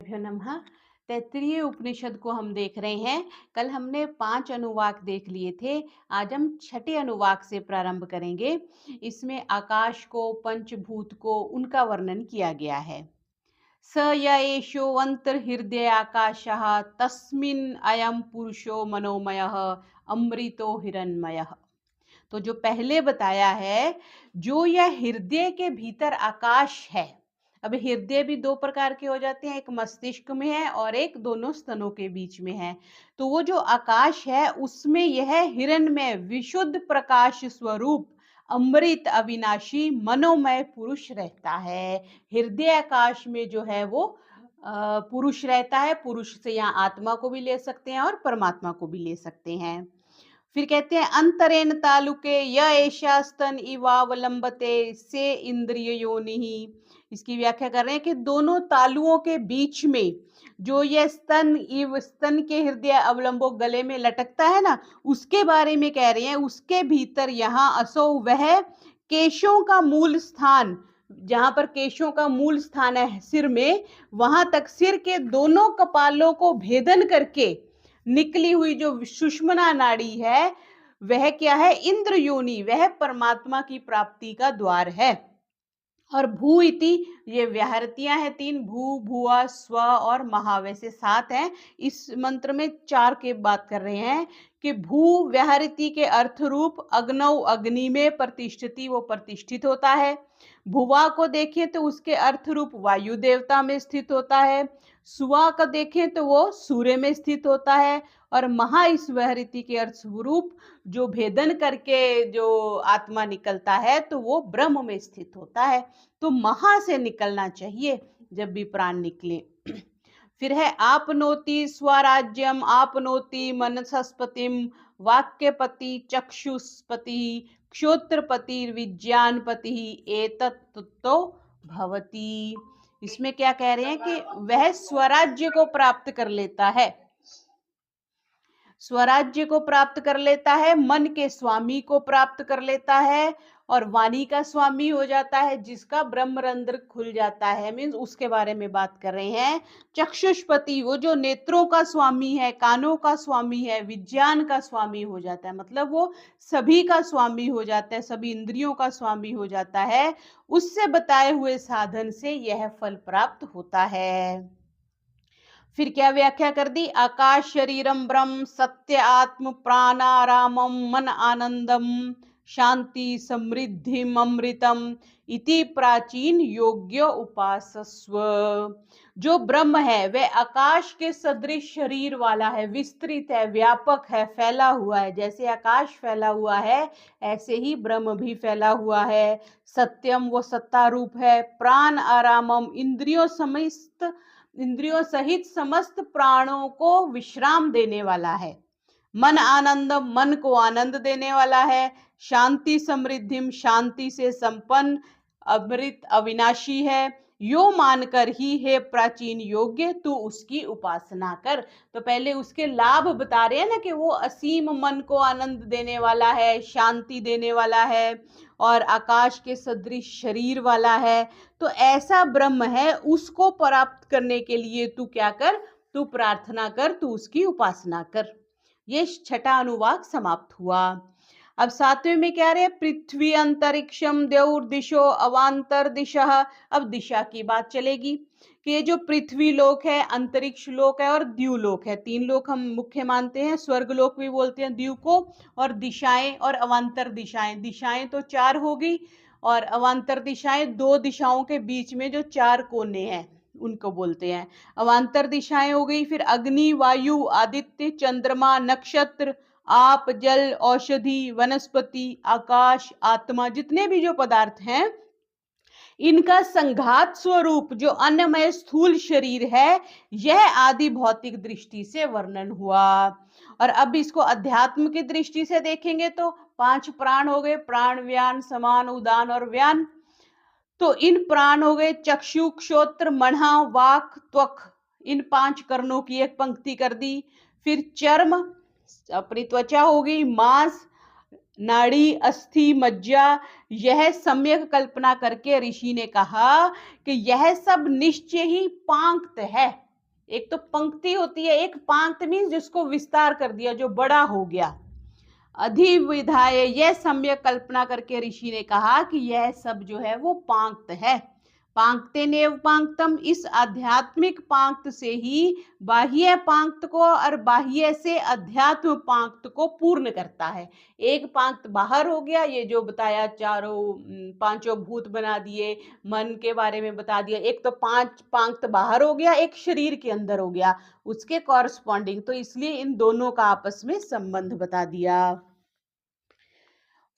भ्यो नमः। तैत्तिरीय उपनिषद को हम देख रहे हैं। कल हमने 5 अनुवाक देख लिए थे। आज हम छठे अनुवाक से प्रारंभ करेंगे। इसमें आकाश को, पंचभूत को, उनका वर्णन किया गया है। स य एषो अंतर्हृदय आकाशः तस्मिन् अयं पुरुषो मनोमयः अमृतो हिरण्मयः। तो जो पहले बताया है, जो यह हृदय के भीतर आकाश है। अब हृदय भी दो प्रकार के हो जाते हैं, एक मस्तिष्क में है और एक दोनों स्तनों के बीच में है। तो वो जो आकाश है उसमें यह हिरण्मय विशुद्ध प्रकाश स्वरूप अमृत अविनाशी मनोमय पुरुष रहता है। हृदय आकाश में जो है वो पुरुष रहता है। पुरुष से यहाँ आत्मा को भी ले सकते हैं और परमात्मा को भी ले सकते हैं। फिर कहते हैं अंतरेण तालुके य एषा स्तन इवावलंबते से इंद्रिय योनि। इसकी व्याख्या कर रहे हैं कि दोनों तालुओं के बीच में जो ये स्तन के हृदय अवलंबो गले में लटकता है ना, उसके बारे में कह रहे हैं। उसके भीतर यहाँ असो वह केशों का मूल स्थान, जहां पर केशों का मूल स्थान है सिर में, वहां तक सिर के दोनों कपालों को भेदन करके निकली हुई जो सुषुम्ना नाड़ी है, वह क्या है? इंद्र योनि, वह परमात्मा की प्राप्ति का द्वार है। और भू इति, ये व्याहृतियां हैं 3, भू, भुआ, स्व और महा, वैसे 7 हैं। इस मंत्र में 4 के बात कर रहे हैं कि भू व्याहृति के अर्थ रूप अग्नौ, अग्नि में प्रतिष्ठिति, वो प्रतिष्ठित होता है। भुवा को देखें तो उसके अर्थ रूप वायु देवता में स्थित होता है। सुवा का देखें तो वो सूर्य में स्थित होता है। और महा इस व्याहृति के अर्थ स्वरूप जो भेदन करके जो आत्मा निकलता है तो वो ब्रह्म में स्थित होता है। तो महा से निकलना चाहिए जब भी प्राण निकले। फिर है आपनोति स्वराज्यम आपनोति मनसस्पतिम वाक्यपति चक्षुष्पति क्षोत्रपति विज्ञानपति एतत्तो भवति। इसमें क्या कह रहे हैं कि वह स्वराज्य को प्राप्त कर लेता है। स्वराज्य को प्राप्त कर लेता है, मन के स्वामी को प्राप्त कर लेता है और वाणी का स्वामी हो जाता है, जिसका ब्रह्मरंध्र खुल जाता है। मीन्स उसके बारे में बात कर रहे हैं। चक्षुष्पति, वो जो नेत्रों का स्वामी है, कानों का स्वामी है, विज्ञान का स्वामी हो जाता है। मतलब वो सभी का स्वामी हो जाता है, सभी इंद्रियों का स्वामी हो जाता है। उससे बताए हुए साधन से यह फल प्राप्त होता है। फिर क्या व्याख्या कर दी? आकाश शरीरम ब्रह्म सत्य आत्म प्राणारामम मन आनंदम शांति समृद्धिम अमृतम इति प्राचीन योग्य उपासस्व। जो ब्रह्म है वह आकाश के सदृश शरीर वाला है, विस्तृत है, व्यापक है, फैला हुआ है। जैसे आकाश फैला हुआ है ऐसे ही ब्रह्म भी फैला हुआ है। सत्यम, वो सत्ता रूप है। प्राण आरामम, इंद्रियों सहित समस्त प्राणों को विश्राम देने वाला है। मन आनंदम, मन को आनंद देने वाला है। शांति समृद्धिम, शांति से संपन्न। अमृत, अविनाशी है। यो मानकर ही है प्राचीन योग्य, तू उसकी उपासना कर। तो पहले उसके लाभ बता रहे हैं ना कि वो असीम मन को आनंद देने वाला है, शांति देने वाला है और आकाश के सदृश शरीर वाला है। तो ऐसा ब्रह्म है, उसको प्राप्त करने के लिए तू क्या कर? तू प्रार्थना कर, तू उसकी उपासना कर। ये छठा अनुवाक समाप्त हुआ। अब 7वें में क्या रहे? पृथ्वी अंतरिक्षम द्यौर्दिशो अवांतर दिशा। अब दिशा की बात चलेगी कि ये जो पृथ्वी लोक है, अंतरिक्ष लोक है और द्युलोक है, 3 लोक हम मुख्य मानते हैं। स्वर्ग लोक भी बोलते हैं द्यु को। और दिशाएं और अवांतर दिशाएं, दिशाएं तो 4 होगी और अवांतर दिशाएं 2 दिशाओं के बीच में जो 4 कोने हैं उनको बोलते हैं अवांतर दिशाएं हो गई। फिर अग्नि, वायु, आदित्य, चंद्रमा, नक्षत्र, आप, जल, औषधि, वनस्पति, आकाश, आत्मा, जितने भी जो पदार्थ हैं, इनका संघात स्वरूप जो अन्नमय स्थूल शरीर है, यह आदि भौतिक दृष्टि से वर्णन हुआ। और अब इसको अध्यात्म की दृष्टि से देखेंगे तो 5 प्राण हो गए, प्राण, व्यान, समान, उदान और व्यान। तो इन प्राण हो गए चक्षु, क्षोत्र, मणा, वाक, त्वक, इन 5 कर्णों की एक पंक्ति कर दी। फिर चर्म, अपनी त्वचा होगी, मांस, नाड़ी, अस्थि, मज्जा, यह सम्यक कल्पना करके ऋषि ने कहा कि यह सब निश्चय ही पांक्त है। एक तो पंक्ति होती है, एक पांक्त मीन्स जिसको विस्तार कर दिया, जो बड़ा हो गया। अधिविधाय, यह सम्यक कल्पना करके ऋषि ने कहा कि यह सब जो है वो पांक्त है। पांक्तेनेव पांक्तम, इस आध्यात्मिक पांक्त से ही बाह्य पांक्त को और बाह्य से अध्यात्म पांक्त को पूर्ण करता है। एक पांक्त बाहर हो गया, ये जो बताया चारों पांचों भूत बना दिए, मन के बारे में बता दिया। एक तो पांच पांक्त बाहर हो गया, एक शरीर के अंदर हो गया उसके कॉरस्पॉन्डिंग, तो इसलिए इन दोनों का आपस में संबंध बता दिया।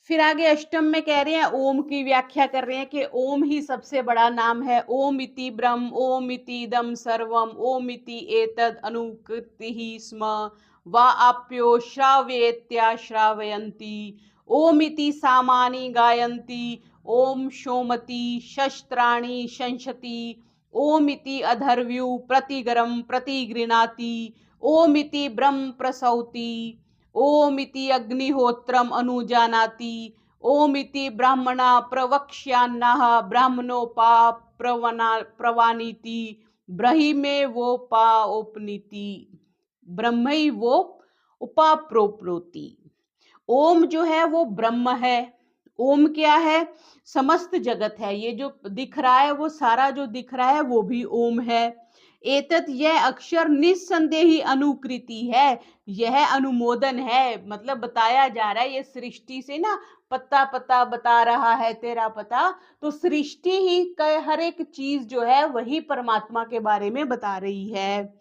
फिर आगे अष्टम में कह रहे हैं, ओम की व्याख्या कर रहे हैं कि ओम ही सबसे बड़ा नाम है। ओम इति ब्रह्म, ओम इति इदम सर्वम, ओम इति एतद अनुकृति स्म, वा आप्यो श्राव्येत्या श्रावयन्ति, ओम इति सामानि गायन्ति, ओम शोमति शस्त्राणि शंसति, ओम इति अधर्व्यु प्रतिगरम प्रतिगृणाति, ओम इति ब्रह्म प्रसौति, ओम इति अग्निहोत्रम अनुजानाति, ओम इति ब्राह्मणा प्रवक्ष्यान्नः ब्राह्मणोपा प्रवानीति, ब्रह्मे वोपाओपनीति, ब्रह्मै वो उपाप्रोप्रोति। ओम जो है वो ब्रह्म है। ओम क्या है? समस्त जगत है। ये जो दिख रहा है वो सारा जो दिख रहा है वो भी ओम है। एतत, यह अक्षर निस्संदेही अनुकृति है, यह अनुमोदन है, मतलब बताया जा रहा है। ये सृष्टि से ना पता पता बता रहा है तेरा पता, तो सृष्टि ही का हर एक चीज जो है वही परमात्मा के बारे में बता रही है।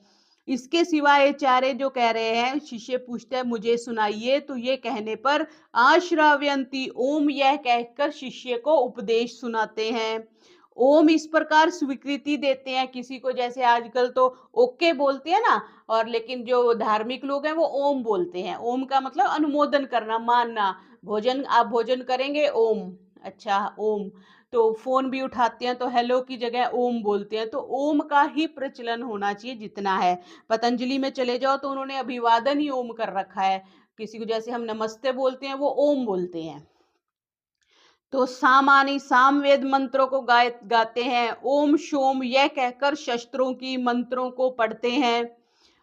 इसके सिवाय चारे जो कह रहे हैं, शिष्य पूछते हैं मुझे सुनाइए, तो ये कहने पर आश्राव्यंती, ओम यह कहकर शिष्य को उपदेश सुनाते हैं। ओम इस प्रकार स्वीकृति देते हैं किसी को, जैसे आजकल तो ओके बोलते हैं ना, और लेकिन जो धार्मिक लोग हैं वो ओम बोलते हैं। ओम का मतलब अनुमोदन करना, मानना। भोजन, आप भोजन करेंगे, ओम, अच्छा ओम। तो फोन भी उठाते हैं तो हेलो की जगह ओम बोलते हैं। तो ओम का ही प्रचलन होना चाहिए जितना है। पतंजलि में चले जाओ तो उन्होंने अभिवादन ही ओम कर रखा है। किसी को जैसे हम नमस्ते बोलते हैं वो ओम बोलते हैं। तो सामानी सामवेद मंत्रों को गाते हैं। ओम शोम यह कहकर शस्त्रों की मंत्रों को पढ़ते हैं।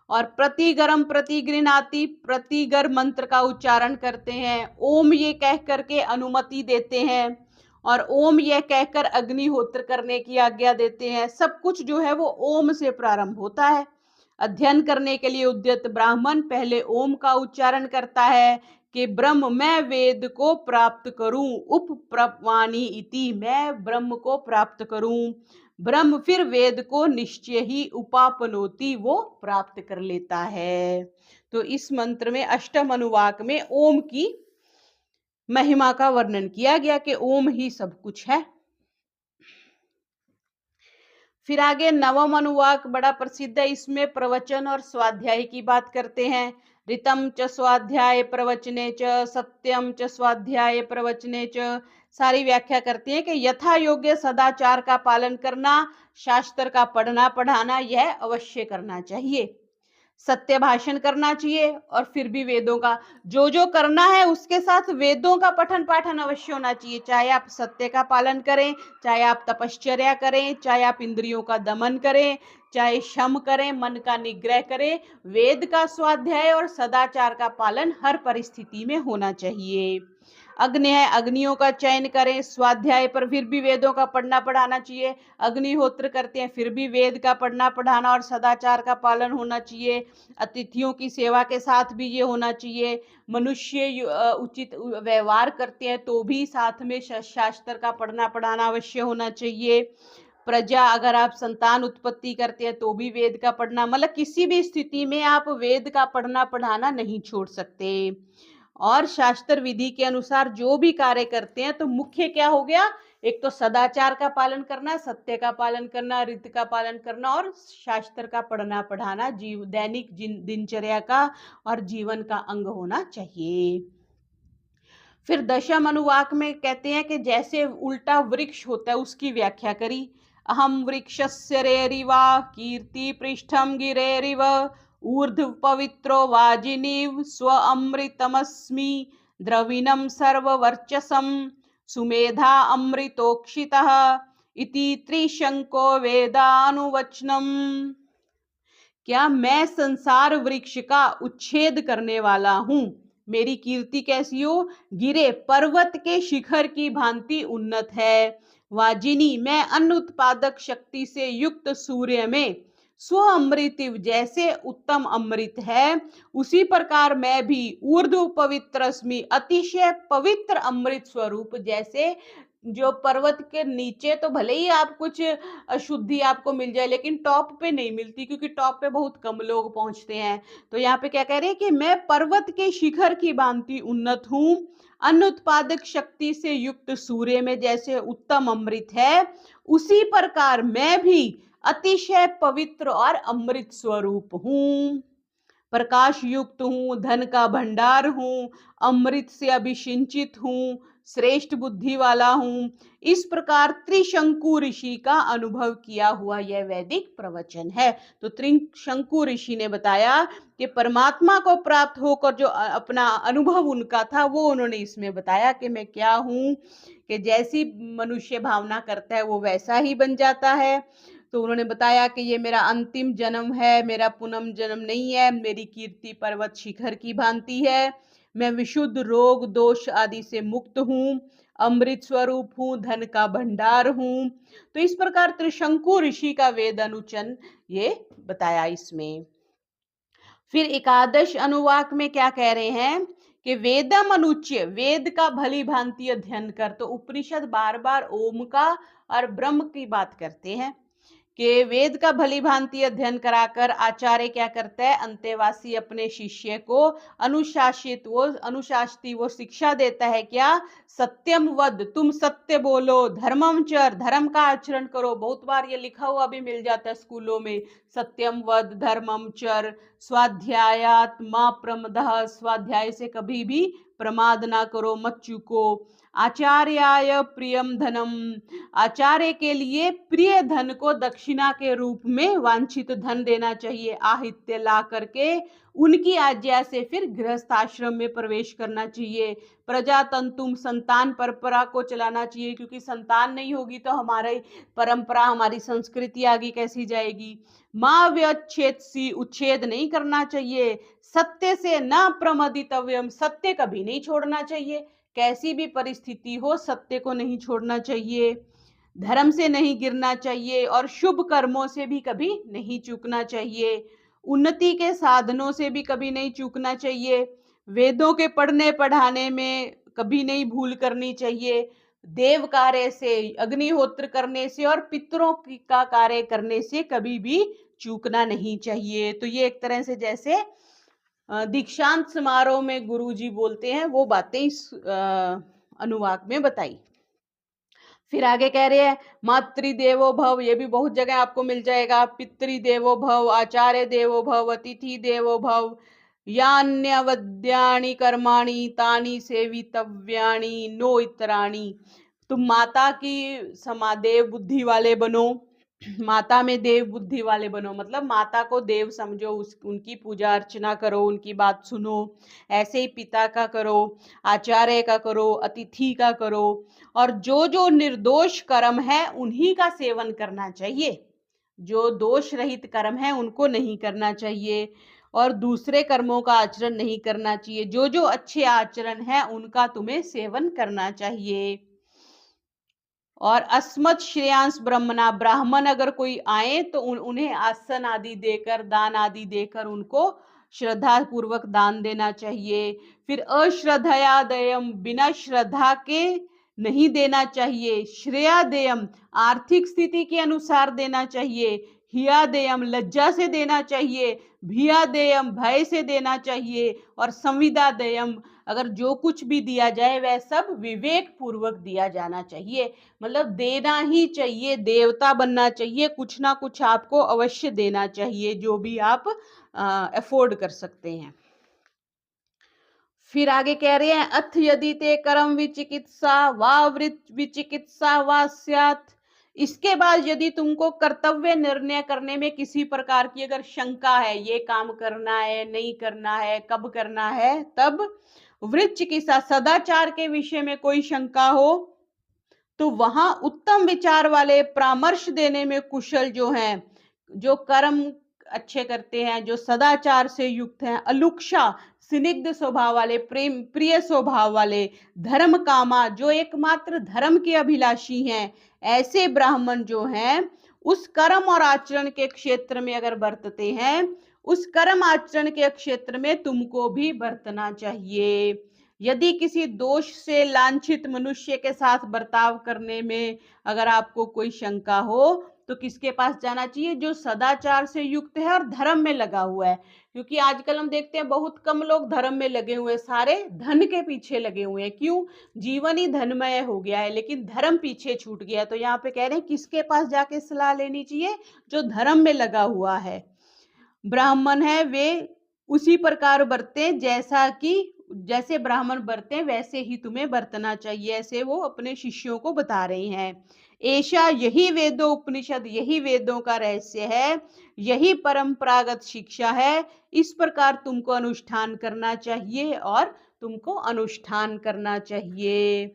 और प्रतिगरम प्रतिगृणाति, प्रतिगर मंत्र का उच्चारण करते हैं। ओम ये कह करके अनुमति देते हैं, और ओम यह कहकर अग्निहोत्र करने की आज्ञा देते हैं। सब कुछ जो है वो ओम से प्रारंभ होता है। अध्ययन करने के लिए उद्यत ब्राह्मण पहले ओम का उच्चारण करता है कि ब्रह्म, मैं वेद को प्राप्त करूं, उपप्रवाणी इति, मैं ब्रह्म को प्राप्त करूं। ब्रह्म फिर वेद को निश्चय ही उपापनोति, वो प्राप्त कर लेता है। तो इस मंत्र में अष्टम अनुवाक में ओम की महिमा का वर्णन किया गया कि ओम ही सब कुछ है। फिर आगे नवम अनुवाक बड़ा प्रसिद्ध है। इसमें प्रवचन और स्वाध्याय की बात करते हैं। ऋतम च स्वाध्याय प्रवचने च, सत्यम च स्वाध्याय प्रवचने च, सारी व्याख्या करते हैं कि यथा योग्य सदाचार का पालन करना, शास्त्र का पढ़ना पढ़ाना यह अवश्य करना चाहिए। सत्य भाषण करना चाहिए, और फिर भी वेदों का जो जो करना है उसके साथ वेदों का पठन पाठन अवश्य होना चाहिए। चाहे आप सत्य का पालन करें, चाहे आप तपश्चर्या करें, चाहे आप इंद्रियों का दमन करें, चाहे शम करें, मन का निग्रह करें, वेद का स्वाध्याय और सदाचार का पालन हर परिस्थिति में होना चाहिए। अग्नि है, अग्नियों का चयन करें। स्वाध्याय पर फिर भी वेदों का पढ़ना पढ़ाना चाहिए। अग्निहोत्र करते हैं, फिर भी वेद का पढ़ना पढ़ाना और सदाचार का पालन होना चाहिए। अतिथियों की सेवा के साथ भी ये होना चाहिए। मनुष्य उचित व्यवहार करते हैं तो भी साथ में शास्त्र का पढ़ना पढ़ाना अवश्य होना चाहिए। प्रजा, अगर आप संतान उत्पत्ति करते हैं तो भी वेद का पढ़ना, मतलब किसी भी स्थिति में आप वेद का पढ़ना पढ़ाना नहीं छोड़ सकते। और शास्त्र विधि के अनुसार जो भी कार्य करते हैं तो मुख्य क्या हो गया? एक तो सदाचार का पालन करना, सत्य का पालन करना, रीति का पालन करना, और शास्त्र का पढ़ना पढ़ाना दैनिक दिनचर्या का और जीवन का अंग होना चाहिए। फिर दशम अनुवाक में कहते हैं कि जैसे उल्टा वृक्ष होता है उसकी व्याख्या करी। अहम वृक्षस्य रेरिवा कीर्ति पृष्ठम गिरेरिव, ऊर्ध्व पवित्रो वाजिनीव स्व अमृतमस्मि, द्रविणम सर्ववर्चसम सुमेधा अमृतोक्षितः इति त्रिशंको वेदानुवचनम। क्या मैं संसार वृक्ष का उच्छेद करने वाला हूं? मेरी कीर्ति कैसी हो? गिरे पर्वत के शिखर की भांति उन्नत है। वाजिनी, मैं अन्न उत्पादक शक्ति से युक्त सूर्य में स्व अमृत जैसे उत्तम अमृत है, उसी प्रकार मैं भी ऊर्ध्व पवित्रस्मि, अतिशय पवित्र अमृत स्वरूप। जैसे जो पर्वत के नीचे तो भले ही आप कुछ अशुद्धि आपको मिल जाए, लेकिन टॉप पे नहीं मिलती, क्योंकि टॉप पे बहुत कम लोग पहुंचते हैं। तो यहाँ पे क्या कह रहे हैं कि मैं पर्वत के शिखर की भांति उन्नत हूं, अन्न उत्पादक शक्ति से युक्त सूर्य में जैसे उत्तम अमृत है, उसी प्रकार मैं भी अतिशय पवित्र और अमृत स्वरूप हूं। प्रकाश युक्त हूं, धन का भंडार हूं, अमृत से अभिसिंचित हूं, श्रेष्ठ बुद्धि वाला हूं। इस प्रकार त्रिशंकु ऋषि का अनुभव किया हुआ यह वैदिक प्रवचन है। तो त्रिशंकु ऋषि ने बताया कि परमात्मा को प्राप्त होकर जो अपना अनुभव उनका था, वो उन्होंने इसमें बताया कि मैं क्या हूं, कि जैसी मनुष्य भावना करता है वो वैसा ही बन जाता है। तो उन्होंने बताया कि ये मेरा अंतिम जन्म है, मेरा पुनः जन्म नहीं है, मेरी कीर्ति पर्वत शिखर की भांति है, मैं विशुद्ध रोग दोष आदि से मुक्त हूं, अमृत स्वरूप हूं, धन का भंडार हूं। तो इस प्रकार त्रिशंकु ऋषि का वेद अनुचन ये बताया इसमें। फिर एकादश अनुवाक में क्या कह रहे हैं कि वेदम अनुच्य, वेद का भली भांति अध्ययन कर। तो उपनिषद बार बार ओम का और ब्रह्म की बात करते हैं कि वेद का भली भांति अध्ययन कराकर आचार्य क्या करता है, अंतेवासी अपने शिष्य को अनुशासित वो शिक्षा देता है। क्या? सत्यम वद, तुम सत्य बोलो, धर्मम चर, धर्म का आचरण करो। बहुत बार ये लिखा हुआ भी मिल जाता है स्कूलों में, सत्यम वद धर्मम चर, स्वाध्यायात मां प्रमदः, स्वाध्याय से कभी भी प्रमाद ना करो, मत चूको। आचार्याय प्रियम धनम, आचार्य के लिए प्रिय धन को दक्षिणा के रूप में वांछित धन देना चाहिए, आहित्य ला करके उनकी आज्ञा से फिर गृहस्थ आश्रम में प्रवेश करना चाहिए। प्रजातंतुम, संतान परंपरा को चलाना चाहिए, क्योंकि संतान नहीं होगी तो हमारी परंपरा, हमारी संस्कृति आगे कैसी जाएगी। मां व्यच्छेदसी, उच्छेद नहीं करना चाहिए। सत्य से न प्रमदितव्यम, सत्य कभी नहीं छोड़ना चाहिए, कैसी भी परिस्थिति हो सत्य को नहीं छोड़ना चाहिए। धर्म से नहीं गिरना चाहिए और शुभ कर्मों से भी कभी नहीं चूकना चाहिए। उन्नति के साधनों से भी कभी नहीं चूकना चाहिए। वेदों के पढ़ने पढ़ाने में कभी नहीं भूल करनी चाहिए। देव कार्य से, अग्निहोत्र करने से और पितरों का कार्य करने से कभी भी चूकना नहीं चाहिए। तो ये एक तरह से जैसे दीक्षांत समारोह में गुरुजी बोलते हैं, वो बातें इस अनुवाक में बताई। फिर आगे कह रहे हैं मातृदेवो भव, ये भी बहुत जगह आपको मिल जाएगा। पितृदेवो भव, आचार्य देवो भव, अतिथि देवो भव, यान्यवद्यानि कर्माणि तानि सेवितव्यानि नो इतराणि। तुम माता की समादेव बुद्धि वाले बनो, माता में देव बुद्धि वाले बनो, मतलब माता को देव समझो, उनकी पूजा अर्चना करो, उनकी बात सुनो। ऐसे ही पिता का करो, आचार्य का करो, अतिथि का करो, और जो जो निर्दोष कर्म है उन्हीं का सेवन करना चाहिए। जो दोष रहित कर्म है उनको नहीं करना चाहिए, और दूसरे कर्मों का आचरण नहीं करना चाहिए। जो जो अच्छे आचरण है उनका तुम्हें सेवन करना चाहिए। और अस्मत् श्रेयांश ब्रह्मणा, ब्राह्मण अगर कोई आए तो उन्हें आसन आदि देकर, दान आदि देकर उनको श्रद्धा पूर्वक दान देना चाहिए। फिर अश्रद्धया देयम, बिना श्रद्धा के नहीं देना चाहिए। श्रेया देयम, आर्थिक स्थिति के अनुसार देना चाहिए। हिया देयम, लज्जा से देना चाहिए। भिया देयम, भय से देना चाहिए। और संविदा देयम, अगर जो कुछ भी दिया जाए वह सब विवेक पूर्वक दिया जाना चाहिए। मतलब देना ही चाहिए, देवता बनना चाहिए, कुछ ना कुछ आपको अवश्य देना चाहिए, जो भी आप अफोर्ड कर सकते हैं। फिर आगे कह रहे हैं अथ यदि ते कर्म विचिकित्सा वा वृत विचिकित्सा वा स्यात्। इसके बाद यदि तुमको कर्तव्य निर्णय करने में किसी प्रकार की अगर शंका है, ये काम करना है नहीं करना है, कब करना है, तब वृत चिकित्सा, सदाचार के विषय में कोई शंका हो तो वहां उत्तम विचार वाले परामर्श देने में कुशल जो हैं, जो कर्म अच्छे करते हैं, जो सदाचार से युक्त हैं, अलुक्षा स्निग्ध स्वभाव वाले, प्रेम प्रिय स्वभाव वाले, धर्म कामा जो एकमात्र धर्म के अभिलाषी हैं, ऐसे ब्राह्मण जो हैं उस कर्म और आचरण के क्षेत्र में अगर बरतते हैं, उस कर्म आचरण के क्षेत्र में तुमको भी बरतना चाहिए। यदि किसी दोष से लांछित मनुष्य के साथ बर्ताव करने में अगर आपको कोई शंका हो तो किसके पास जाना चाहिए? जो सदाचार से युक्त है और धर्म में लगा हुआ है। क्योंकि आजकल हम देखते हैं बहुत कम लोग धर्म में लगे हुए हैं, सारे धन के पीछे लगे हुए हैं। क्यों? जीवन ही धनमय हो गया है, लेकिन धर्म पीछे छूट गया। तो यहाँ पे कह रहे हैं किसके पास जाके सलाह लेनी चाहिए? जो धर्म में लगा हुआ है, ब्राह्मण है, वे उसी प्रकार बरते जैसे ब्राह्मण बरते वैसे ही तुम्हें बरतना चाहिए। ऐसे वो अपने शिष्यों को बता रहे हैं। ऐसा यही वेदों उपनिषद, यही वेदों का रहस्य है, यही परंपरागत शिक्षा है। इस प्रकार तुमको अनुष्ठान करना चाहिए और तुमको अनुष्ठान करना चाहिए।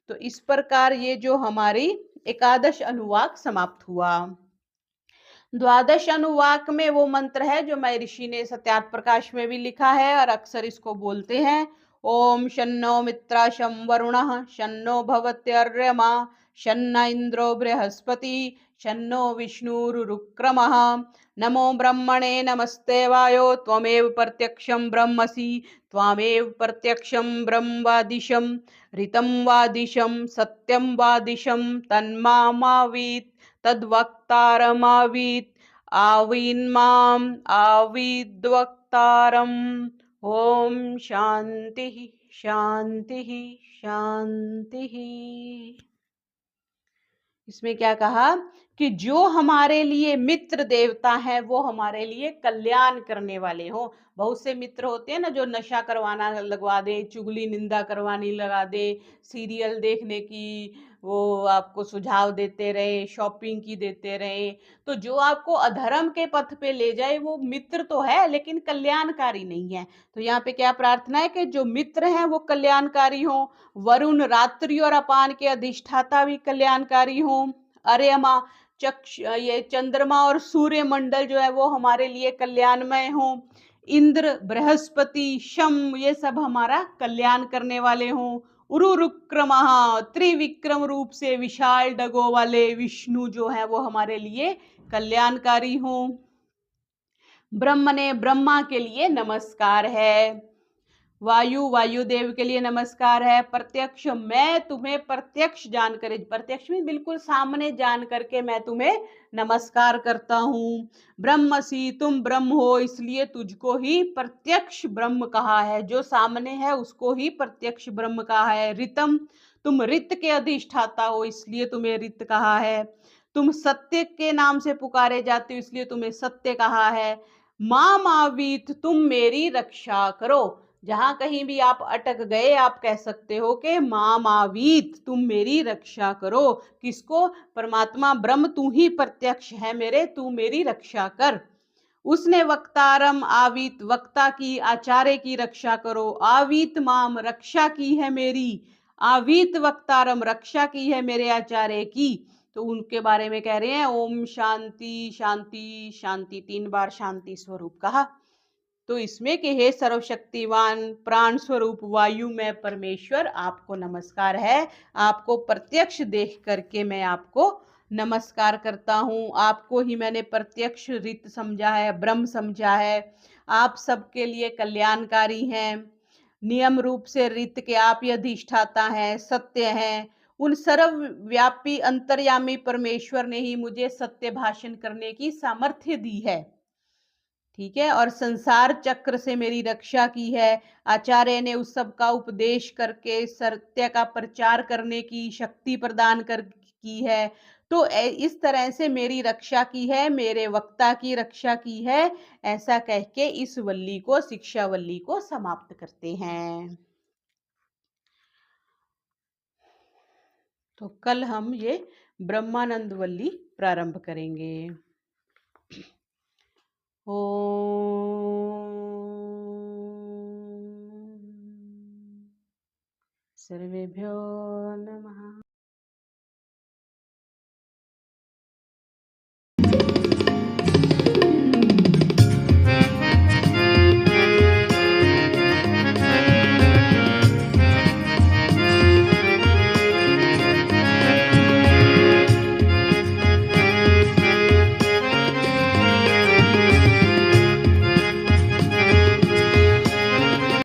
तो इस प्रकार ये जो हमारी एकादश अनुवाक समाप्त हुआ। द्वादश अनुवाक में वो मंत्र है जो महर्षि ने सत्यार्थ प्रकाश में भी लिखा है और अक्सर इसको बोलते हैं। ओम शन्नो मित्रा शं वरुणः शन्नो भवत्यर्यमा शन्न इंद्रो बृहस्पति शन्नो विष्णुरुक्रमः नमो ब्रह्मणे नमस्ते वायो त्वमेव प्रत्यक्षं ब्रह्मसि त्वामेव प्रत्यक्षं ब्रह्म वादिशं ऋतं वादिशं सत्यं वादिशं तन्मामावीत् तद्वक्तारमावीत् आवीन्माम् आवीद्वक्तारम्। ओम शांति शांति शांति। इसमें क्या कहा कि जो हमारे लिए मित्र देवता है वो हमारे लिए कल्याण करने वाले हो। बहुत से मित्र होते हैं ना जो नशा करवाना लगवा दे, चुगली निंदा करवानी लगा दे, सीरियल देखने की वो आपको सुझाव देते रहे, शॉपिंग की देते रहे। तो जो आपको अधर्म के पथ पे ले जाए वो मित्र तो है लेकिन कल्याणकारी नहीं है। तो यहाँ पे क्या प्रार्थना है कि जो मित्र हैं वो कल्याणकारी हो, वरुण रात्रि और अपान के अधिष्ठाता भी कल्याणकारी हो, अर्यमा चक्ष ये चंद्रमा और सूर्य मंडल जो है वो हमारे लिए कल्याणमय हो, इंद्र बृहस्पति शम ये सब हमारा कल्याण करने वाले हो, उरुरुक्रम त्रिविक्रम रूप से विशाल डगों वाले विष्णु जो है वो हमारे लिए कल्याणकारी हो। ब्रह्म ने ब्रह्मा के लिए नमस्कार है, वायु वायुदेव के लिए नमस्कार है, प्रत्यक्ष मैं तुम्हें प्रत्यक्ष जानकर, प्रत्यक्ष में बिल्कुल सामने जान करके मैं तुम्हें नमस्कार करता हूँ। ब्रह्मसी तुम ब्रह्म हो इसलिए तुझको ही प्रत्यक्ष ब्रह्म कहा है, जो सामने है उसको ही प्रत्यक्ष ब्रह्म कहा है। ऋतम तुम ऋत के अधिष्ठाता हो इसलिए तुम्हें ऋत कहा है। तुम सत्य के नाम से पुकारे जाते हो इसलिए तुम्हें सत्य कहा है। मां मावीत तुम मेरी रक्षा करो, जहां कहीं भी आप अटक गए आप कह सकते हो कि मां मावीत तुम मेरी रक्षा करो। किसको? परमात्मा ब्रह्म तू ही प्रत्यक्ष है मेरे, तू मेरी रक्षा कर। उसने वक्तारम आवीत वक्ता की आचार्य की रक्षा करो, आवीत माम रक्षा की है मेरी, आवीत वक्तारम रक्षा की है मेरे आचार्य की। तो उनके बारे में कह रहे हैं ओम शांति शांति शांति, 3 बार शांति स्वरूप कहा। तो इसमें कि हे सर्वशक्तिवान प्राण स्वरूप वायु में परमेश्वर आपको नमस्कार है, आपको प्रत्यक्ष देख करके मैं आपको नमस्कार करता हूँ। आपको ही मैंने प्रत्यक्ष रीत समझा है, ब्रह्म समझा है। आप सबके लिए कल्याणकारी हैं, नियम रूप से रीत के आप ही अधिष्ठाता हैं, सत्य हैं। उन सर्वव्यापी अंतर्यामी परमेश्वर ने ही मुझे सत्य भाषण करने की सामर्थ्य दी है, ठीक है, और संसार चक्र से मेरी रक्षा की है। आचार्य ने उस सब का उपदेश करके सत्य का प्रचार करने की शक्ति प्रदान कर की है। तो इस तरह से मेरी रक्षा की है, मेरे वक्ता की रक्षा की है। ऐसा कह के इस वल्ली को, शिक्षा वल्ली को समाप्त करते हैं। तो कल हम ये ब्रह्मानंद वल्ली प्रारंभ करेंगे। ओम सर्वेभ्यो नमः।